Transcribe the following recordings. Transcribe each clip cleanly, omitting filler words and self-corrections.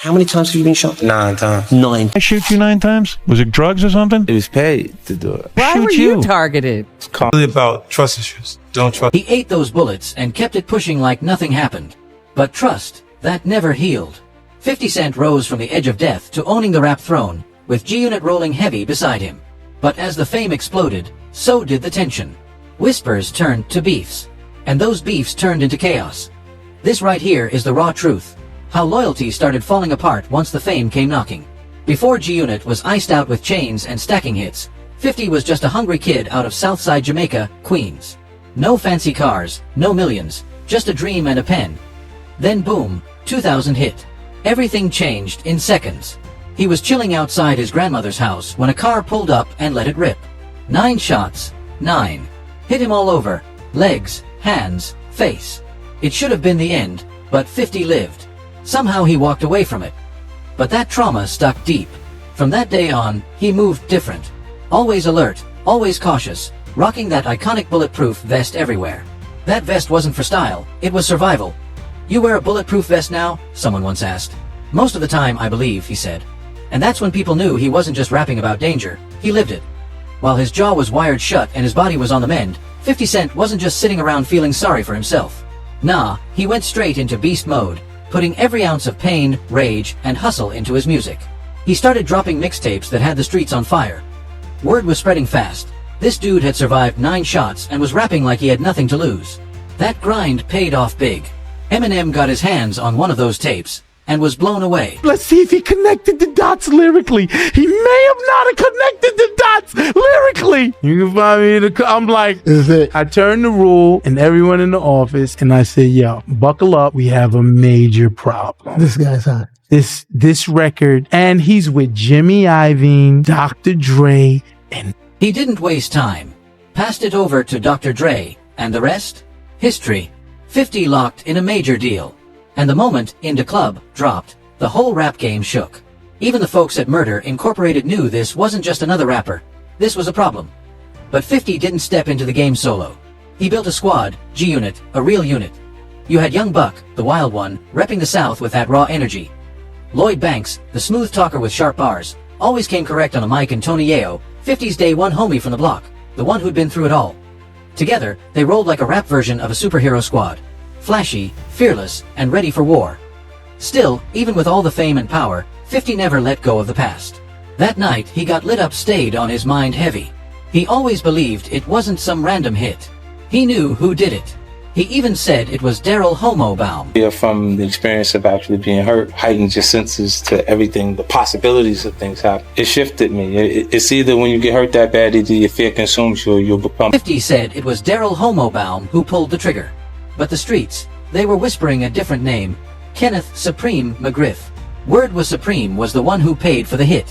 How many times have you been shot? 9 times. 9. I shoot you 9 times? Was it drugs or something? It was paid to do it. Why were you targeted? It's really about trust issues. Don't trust. He ate those bullets and kept it pushing like nothing happened. But trust, that never healed. 50 Cent rose from the edge of death to owning the rap throne, with G-Unit rolling heavy beside him. But as the fame exploded, so did the tension. Whispers turned to beefs, and those beefs turned into chaos. This right here is the raw truth. How loyalty started falling apart once the fame came knocking. Before G-Unit was iced out with chains and stacking hits, 50 was just a hungry kid out of Southside Jamaica, Queens. No fancy cars, no millions, just a dream and a pen. Then boom, 2000 hit. Everything changed in seconds. He was chilling outside his grandmother's house when a car pulled up and let it rip. 9 shots, 9. Hit him all over, legs, hands, face. It should have been the end, but 50 lived. Somehow he walked away from it. But that trauma stuck deep. From that day on, he moved different. Always alert, always cautious, rocking that iconic bulletproof vest everywhere. That vest wasn't for style, it was survival. "You wear a bulletproof vest now?" someone once asked. "Most of the time, I believe," he said. And that's when people knew he wasn't just rapping about danger, he lived it. While his jaw was wired shut and his body was on the mend, 50 Cent wasn't just sitting around feeling sorry for himself. Nah, he went straight into beast mode, putting every ounce of pain, rage, and hustle into his music. He started dropping mixtapes that had the streets on fire. Word was spreading fast. This dude had survived 9 shots and was rapping like he had nothing to lose. That grind paid off big. Eminem got his hands on one of those tapes and was blown away. Let's see if he connected the dots lyrically. He may have not have connected the dots lyrically. You can find me in the I'm like, is it? I turned the rule and everyone in the office and I said, yo, buckle up. We have a major problem. This guy's hot. This record, and he's with Jimmy Iovine, Dr. Dre, and he didn't waste time. Passed it over to Dr. Dre, and the rest? History. 50 locked in a major deal. And the moment In Da Club dropped, the whole rap game shook. Even the folks at Murder Incorporated knew this wasn't just another rapper. This was a problem. But 50 didn't step into the game solo. He built a squad, G-Unit, a real unit. You had Young Buck, the wild one, repping the South with that raw energy. Lloyd Banks, the smooth talker with sharp bars, always came correct on a mic, and Tony Yayo, 50's day one homie from the block, the one who'd been through it all. Together, they rolled like a rap version of a superhero squad. Flashy, fearless, and ready for war. Still, even with all the fame and power, 50 never let go of the past. That night, he got lit up stayed on his mind heavy. He always believed it wasn't some random hit. He knew who did it. He even said it was Daryl Homobaum. Yeah, from the experience of actually being hurt, heightened your senses to everything, the possibilities of things happen. It shifted me. It's either when you get hurt that bad, either your fear consumes you or you'll become. 50 said it was Daryl Homobaum who pulled the trigger. But the streets, they were whispering a different name. Kenneth Supreme McGriff. Word was Supreme was the one who paid for the hit.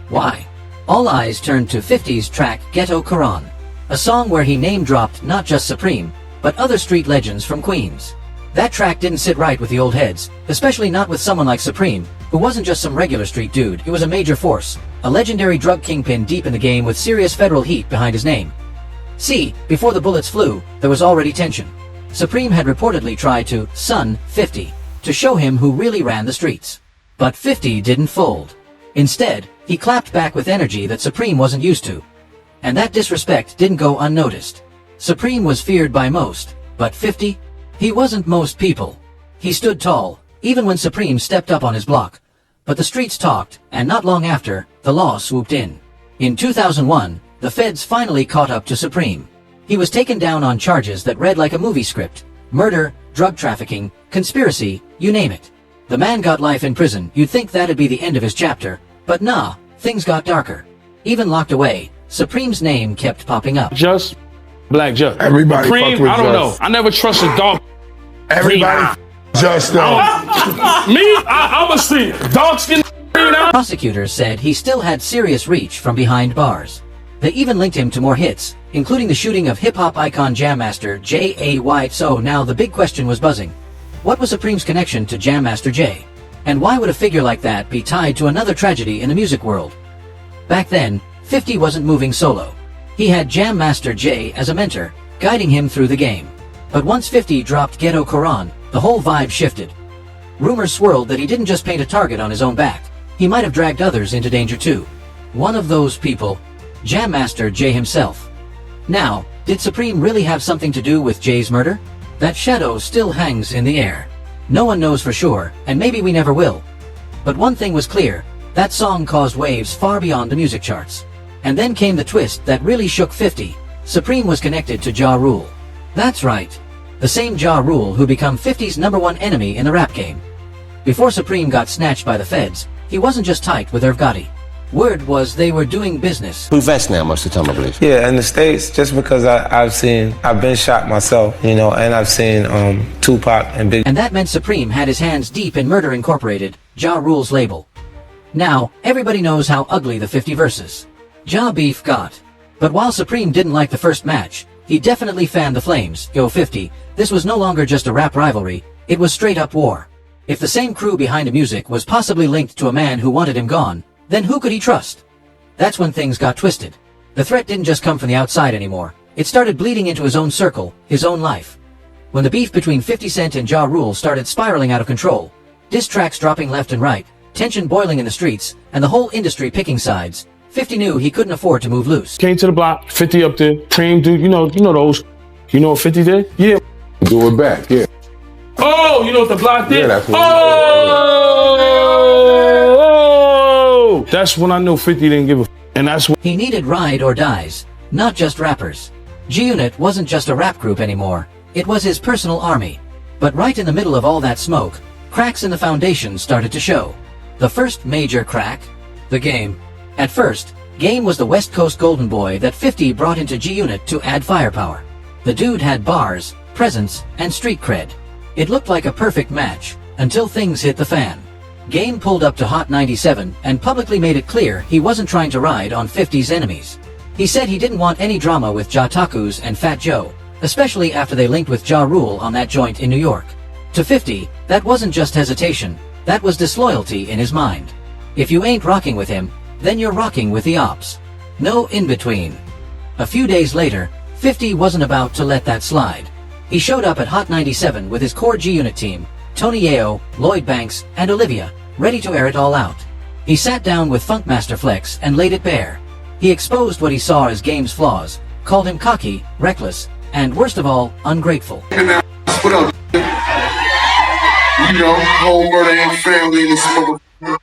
Why? All eyes turned to 50's track Ghetto Quran, a song where he name-dropped not just Supreme, but other street legends from Queens. That track didn't sit right with the old heads, especially not with someone like Supreme, who wasn't just some regular street dude. He was a major force, a legendary drug kingpin deep in the game with serious federal heat behind his name. See, before the bullets flew, there was already tension. Supreme had reportedly tried to son 50 to show him who really ran the streets. But 50 didn't fold. Instead, he clapped back with energy that Supreme wasn't used to. And that disrespect didn't go unnoticed. Supreme was feared by most, but 50? He wasn't most people. He stood tall, even when Supreme stepped up on his block. But the streets talked, and not long after, the law swooped in. In 2001, the feds finally caught up to Supreme. He was taken down on charges that read like a movie script. Murder, drug trafficking, conspiracy, you name it. The man got life in prison. You'd think that'd be the end of his chapter. But nah, things got darker. Even locked away, Supreme's name kept popping up. Just Black Just. Everybody Cream, fuck with I don't Just. know. I never trusted dog. Everybody Just though. I'm a see dog skin. Prosecutors said he still had serious reach from behind bars. They even linked him to more hits, including the shooting of hip-hop icon Jam Master J.A.Y. So now the big question was buzzing. What was Supreme's connection to Jam Master Jay? And why would a figure like that be tied to another tragedy in the music world? Back then, 50 wasn't moving solo. He had Jam Master Jay as a mentor, guiding him through the game. But once 50 dropped Ghetto Quran, the whole vibe shifted. Rumors swirled that he didn't just paint a target on his own back. He might have dragged others into danger too. One of those people, Jam Master Jay himself. Now, did Supreme really have something to do with Jay's murder? That shadow still hangs in the air. No one knows for sure, and maybe we never will. But one thing was clear, that song caused waves far beyond the music charts. And then came the twist that really shook 50. Supreme was connected to Ja Rule. That's right. The same Ja Rule who became 50's #1 enemy in the rap game. Before Supreme got snatched by the feds, he wasn't just tight with Irv Gotti. Word was they were doing business. Who vets now most of the time, I believe. Yeah, in the States, just because I've been shot myself, and I've seen Tupac and Big. And that meant Supreme had his hands deep in Murder Incorporated, Ja Rule's label. Now, everybody knows how ugly the 50 versus Ja beef got. But while Supreme didn't like the first match, he definitely fanned the flames. Yo 50, this was no longer just a rap rivalry, it was straight up war. If the same crew behind the music was possibly linked to a man who wanted him gone, then who could he trust? That's when things got twisted. The threat didn't just come from the outside anymore, it started bleeding into his own circle, his own life. When the beef between 50 Cent and Ja Rule started spiraling out of control, diss tracks dropping left and right, tension boiling in the streets, and the whole industry picking sides, 50 knew he couldn't afford to move loose. Came to the block, 50 up there, Cream dude, you know those. You know what 50 did? Yeah. Do it back, yeah. Oh, you know what the block did? Yeah, that's what oh! That's when I knew 50 didn't give a f. And that's when He needed ride or dies, not just rappers. G-Unit wasn't just a rap group anymore, it was his personal army. But right in the middle of all that smoke, cracks in the foundation started to show. The first major crack? The Game. At first, Game was the West Coast golden boy that 50 brought into G-Unit to add firepower. The dude had bars, presence, and street cred. It looked like a perfect match, until things hit the fan. Game pulled up to Hot 97 and publicly made it clear he wasn't trying to ride on 50's enemies. He said he didn't want any drama with Ja Takus and Fat Joe, especially after they linked with Ja Rule on that joint in New York. To 50, that wasn't just hesitation, that was disloyalty in his mind. If you ain't rocking with him, then you're rocking with the ops. No in-between. A few days later, 50 wasn't about to let that slide. He showed up at Hot 97 with his core G-Unit team, Tony Yayo, Lloyd Banks, and Olivia, ready to air it all out. He sat down with Funkmaster Flex and laid it bare. He exposed what he saw as Game's flaws, called him cocky, reckless, and worst of all, ungrateful. What up? Whole murder and family in this mother.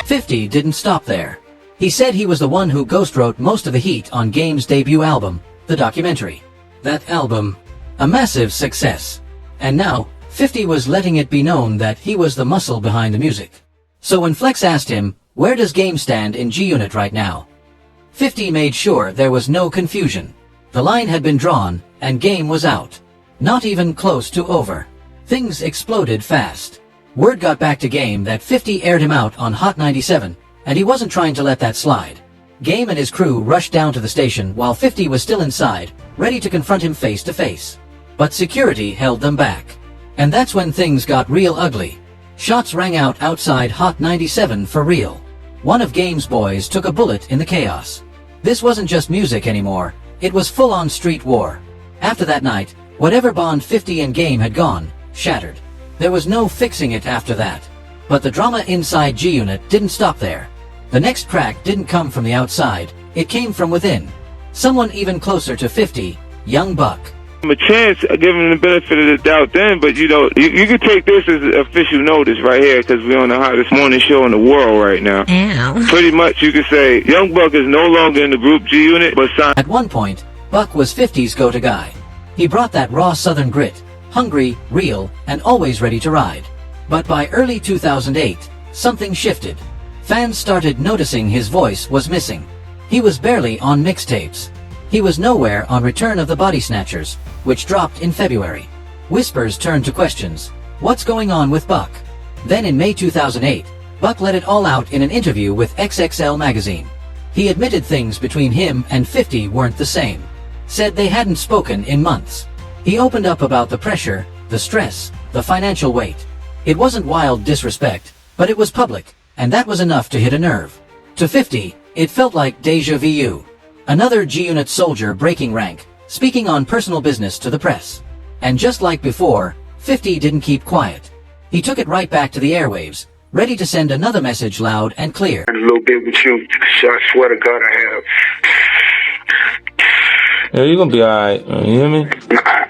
50 didn't stop there. He said he was the one who ghostwrote most of the heat on Game's debut album, the documentary. That album, a massive success. And now, 50 was letting it be known that he was the muscle behind the music. So when Flex asked him, where does Game stand in G-Unit right now? 50 made sure there was no confusion. The line had been drawn, and Game was out. Not even close to over. Things exploded fast. Word got back to Game that 50 aired him out on Hot 97, and he wasn't trying to let that slide. Game and his crew rushed down to the station while 50 was still inside, ready to confront him face to face. But security held them back. And that's when things got real ugly. Shots rang out outside Hot 97 for real. One of Game's boys took a bullet in the chaos. This wasn't just music anymore, it was full-on street war. After that night, whatever bond 50 and Game had gone, shattered. There was no fixing it after that. But the drama inside G-Unit didn't stop there. The next crack didn't come from the outside, it came from within. Someone even closer to 50, Young Buck. A chance, giving the benefit of the doubt then, but you could take this as official notice right here because we're on the hottest morning show in the world right now. Ow. Pretty much you could say Young Buck is no longer in the group G-Unit, but signed. At one point, Buck was 50's go-to guy. He brought that raw southern grit, hungry, real, and always ready to ride. But by early 2008, something shifted. Fans started noticing his voice was missing. He was barely on mixtapes. He was nowhere on Return of the Body Snatchers, which dropped in February. Whispers turned to questions. What's going on with Buck? Then in May 2008, Buck let it all out in an interview with XXL magazine. He admitted things between him and 50 weren't the same. Said they hadn't spoken in months. He opened up about the pressure, the stress, the financial weight. It wasn't wild disrespect, but it was public, and that was enough to hit a nerve. To 50, it felt like déjà vu. Another G-Unit soldier breaking rank, speaking on personal business to the press. And just like before, 50 didn't keep quiet. He took it right back to the airwaves, ready to send another message loud and clear. A little bit with you, so I swear to God I have. Yeah, you're gonna be alright. You hear me?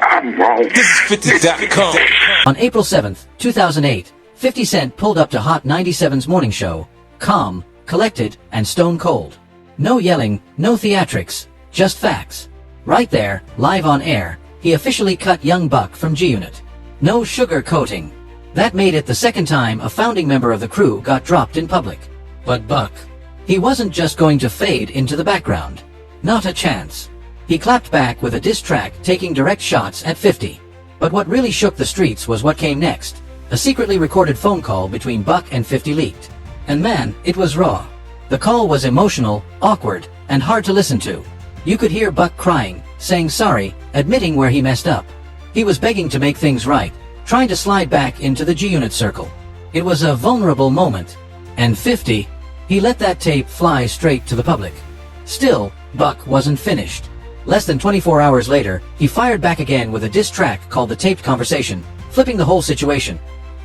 I'm wrong. This is 50.com. On April 7th, 2008, 50 Cent pulled up to Hot 97's morning show, calm, collected, and stone cold. No yelling, no theatrics, just facts. Right there, live on air, he officially cut Young Buck from G-Unit. No sugar coating. That made it the second time a founding member of the crew got dropped in public. But Buck, he wasn't just going to fade into the background. Not a chance. He clapped back with a diss track taking direct shots at 50. But what really shook the streets was what came next. A secretly recorded phone call between Buck and 50 leaked. And man, it was raw. The call was emotional, awkward, and hard to listen to. You could hear Buck crying, saying sorry, admitting where he messed up. He was begging to make things right, trying to slide back into the G-Unit circle. It was a vulnerable moment. And 50, he let that tape fly straight to the public. Still, Buck wasn't finished. Less than 24 hours later, he fired back again with a diss track called The Taped Conversation, flipping the whole situation.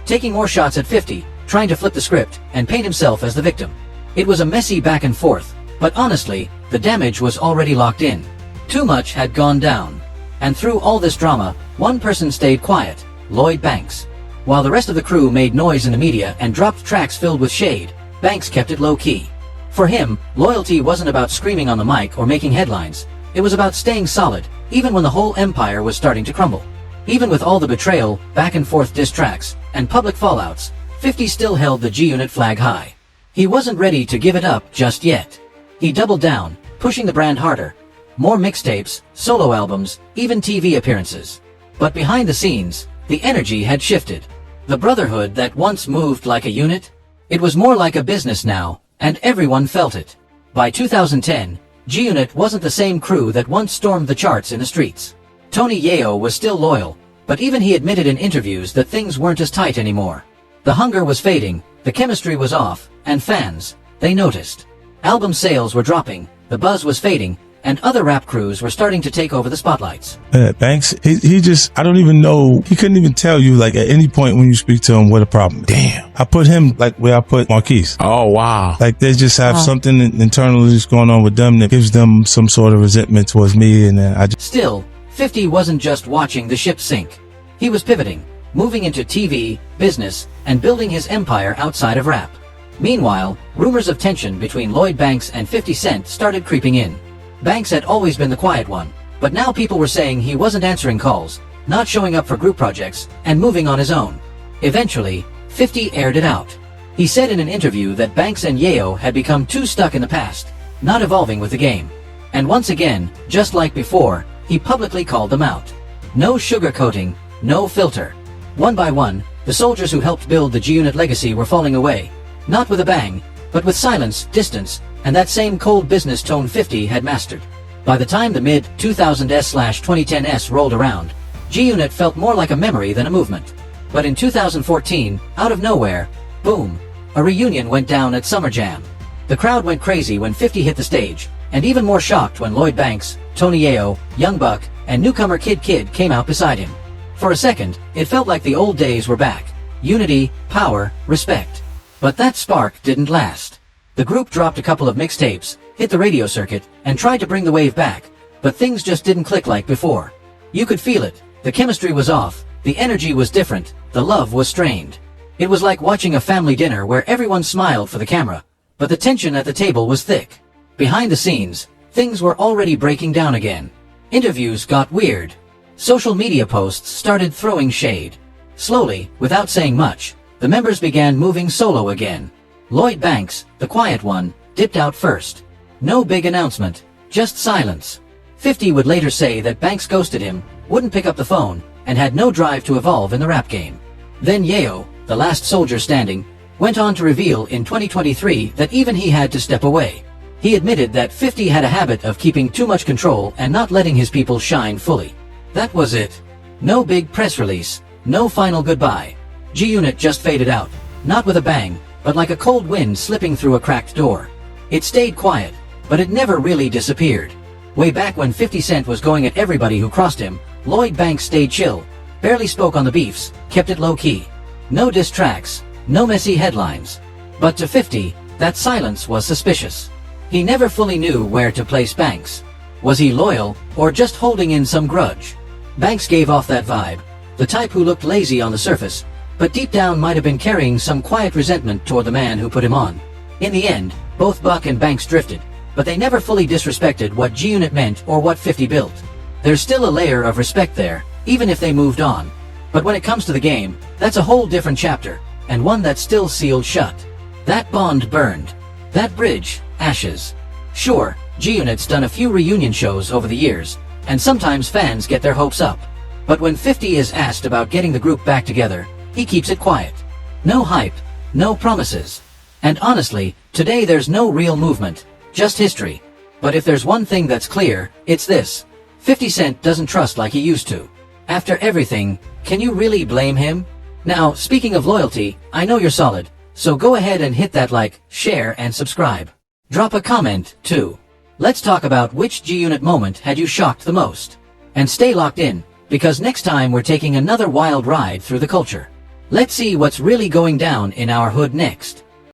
Taking more shots at 50, trying to flip the script and paint himself as the victim. It was a messy back and forth, but honestly, the damage was already locked in. Too much had gone down. And through all this drama, one person stayed quiet, Lloyd Banks. While the rest of the crew made noise in the media and dropped tracks filled with shade, Banks kept it low-key. For him, loyalty wasn't about screaming on the mic or making headlines. It was about staying solid, even when the whole empire was starting to crumble. Even with all the betrayal, back-and-forth diss tracks, and public fallouts, 50 still held the G-Unit flag high. He wasn't ready to give it up just yet. He doubled down, pushing the brand harder. More mixtapes, solo albums, even TV appearances. But behind the scenes, the energy had shifted. The brotherhood that once moved like a unit, it was more like a business now, and everyone felt it. By 2010, G-Unit wasn't the same crew that once stormed the charts in the streets. Tony Yayo was still loyal, but even he admitted in interviews that things weren't as tight anymore. The hunger was fading, the chemistry was off, and fans, they noticed. Album sales were dropping, the buzz was fading, and other rap crews were starting to take over the spotlights. Banks, he just, I don't even know, he couldn't even tell you, like, at any point when you speak to him what a problem. Damn. I put him like where I put Marquise. Oh, wow. Like, they just have something internally that's going on with them that gives them some sort of resentment towards me, and then I just... Still, 50 wasn't just watching the ship sink. He was pivoting, moving into TV, business, and building his empire outside of rap. Meanwhile, rumors of tension between Lloyd Banks and 50 Cent started creeping in. Banks had always been the quiet one, but now people were saying he wasn't answering calls, not showing up for group projects, and moving on his own. Eventually, 50 aired it out. He said in an interview that Banks and Yayo had become too stuck in the past, not evolving with the game. And once again, just like before, he publicly called them out. No sugarcoating, no filter. One by one, the soldiers who helped build the G-Unit legacy were falling away. Not with a bang, but with silence, distance, and that same cold business tone 50 had mastered. By the time the mid-2000s/2010s rolled around, G-Unit felt more like a memory than a movement. But in 2014, out of nowhere, boom, a reunion went down at Summer Jam. The crowd went crazy when 50 hit the stage, and even more shocked when Lloyd Banks, Tony Yayo, Young Buck, and newcomer Kid came out beside him. For a second, it felt like the old days were back. Unity, power, respect. But that spark didn't last. The group dropped a couple of mixtapes, hit the radio circuit, and tried to bring the wave back, but things just didn't click like before. You could feel it. The chemistry was off, the energy was different, the love was strained. It was like watching a family dinner where everyone smiled for the camera, but the tension at the table was thick. Behind the scenes, things were already breaking down again. Interviews got weird. Social media posts started throwing shade. Slowly, without saying much, the members began moving solo again. Lloyd Banks, the quiet one, dipped out first. No big announcement, just silence. 50 would later say that Banks ghosted him, wouldn't pick up the phone, and had no drive to evolve in the rap game. Then Yayo, the last soldier standing, went on to reveal in 2023 that even he had to step away. He admitted that 50 had a habit of keeping too much control and not letting his people shine fully. That was it. No big press release, no final goodbye. G-Unit just faded out, not with a bang, but like a cold wind slipping through a cracked door. It stayed quiet, but it never really disappeared. Way back when 50 Cent was going at everybody who crossed him, Lloyd Banks stayed chill, barely spoke on the beefs, kept it low-key. No diss tracks, no messy headlines. But to 50, that silence was suspicious. He never fully knew where to place Banks. Was he loyal, or just holding in some grudge? Banks gave off that vibe, the type who looked lazy on the surface, but deep down might have been carrying some quiet resentment toward the man who put him on. In the end, both Buck and Banks drifted, but they never fully disrespected what G-Unit meant or what 50 built. There's still a layer of respect there, even if they moved on. But when it comes to the game, that's a whole different chapter, and one that's still sealed shut. That bond burned. That bridge, ashes. Sure, G-Unit's done a few reunion shows over the years, and sometimes fans get their hopes up. But when 50 is asked about getting the group back together, he keeps it quiet. No hype, no promises. And honestly, today there's no real movement, just history. But if there's one thing that's clear, it's this. 50 Cent doesn't trust like he used to. After everything, can you really blame him? Now, speaking of loyalty, I know you're solid, so go ahead and hit that like, share, and subscribe. Drop a comment, too. Let's talk about which G-Unit moment had you shocked the most. And stay locked in, because next time we're taking another wild ride through the culture. Let's see what's really going down in our hood next.